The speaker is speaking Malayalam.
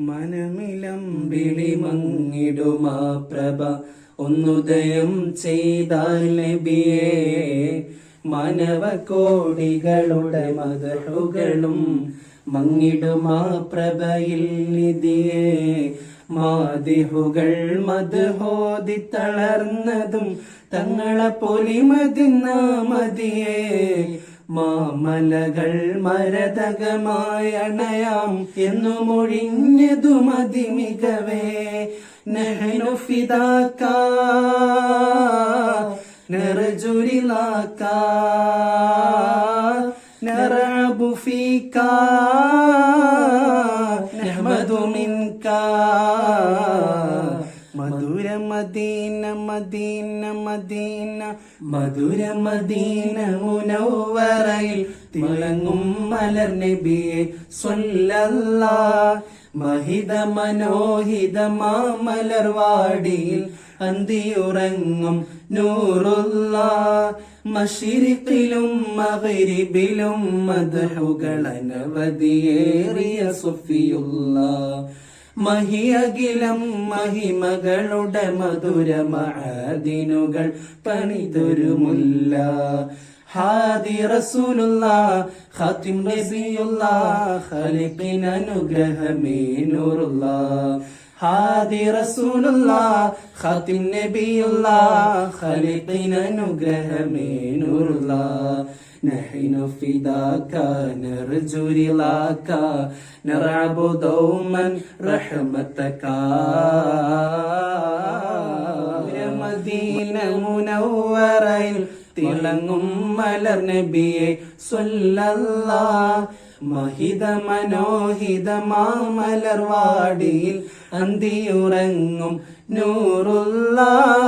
മനമിലം വിളിമങ്ങിടുമാ പ്രഭ ഒന്നുദയം ചെയ്താൽ നബിയേ, മാനവകോടികളുടെ മദഹുകളും മങ്ങിടുമാ പ്രഭയിൽ നിധിയേ. മാദിഹുകൾ മദ്ഹോദി തളർന്നതും തങ്ങളെ പൊലിമതിന്ന മതിയേ. മാമലകൾ മരതകമായി അണയാം എന്നു മൊഴിഞ്ഞതു മതിമികവേ. നഹ്നു ഫിദാക നർജു റിളാക നർഅബു ഫീക നഹ്മദു മിൻക. മധുര മദീന മദീന മദീന മധുര മദീന മുനവ്വറയിൽ തിളങ്ങും മലർ നബിയെ സ്വല്ലല്ലാഹ്. മഹിത മനോഹിത മാമലർവാടിയിൽ അന്തിയുറങ്ങും നൂറുല്ലാഹ്. മശ്രിഖിലും മഗ്രിബിലും മദ്ഹുകൾ അനവധിയേറിയ സുഫിയുല്ലാഹ്. മഹിയകിലം മഹിമകളുടെ മധുര മഅദിനുകൾ പണിതൊരു മുല്ല. ഹാദി റസൂലുള്ളാഹ് ഖാതിം നബിയുള്ളാഹ് ഖാലിഖിൻ അനുഗ്രഹമേ നൂറുല്ലാഹ്. ഹാദി റസൂലുള്ളാഹ് ഖാതിം നബിയുള്ളാഹ് ഖാലിഖിൻ അനുഗ്രഹമേ നൂറുല്ലാഹ്. നഹ്നു ഫിദാക നർജു റിളാക നർഅബു ദൗമൻ റഹ്മതക. മദീന മുനവ്വറയിൽ തിളങ്ങും മലർ നബിയെ സ്വല്ലല്ലാഹ്. മഹിത മനോഹിത മാമലർവാടിയിൽ അന്തിയുറങ്ങും നൂറുല്ലാഹ്.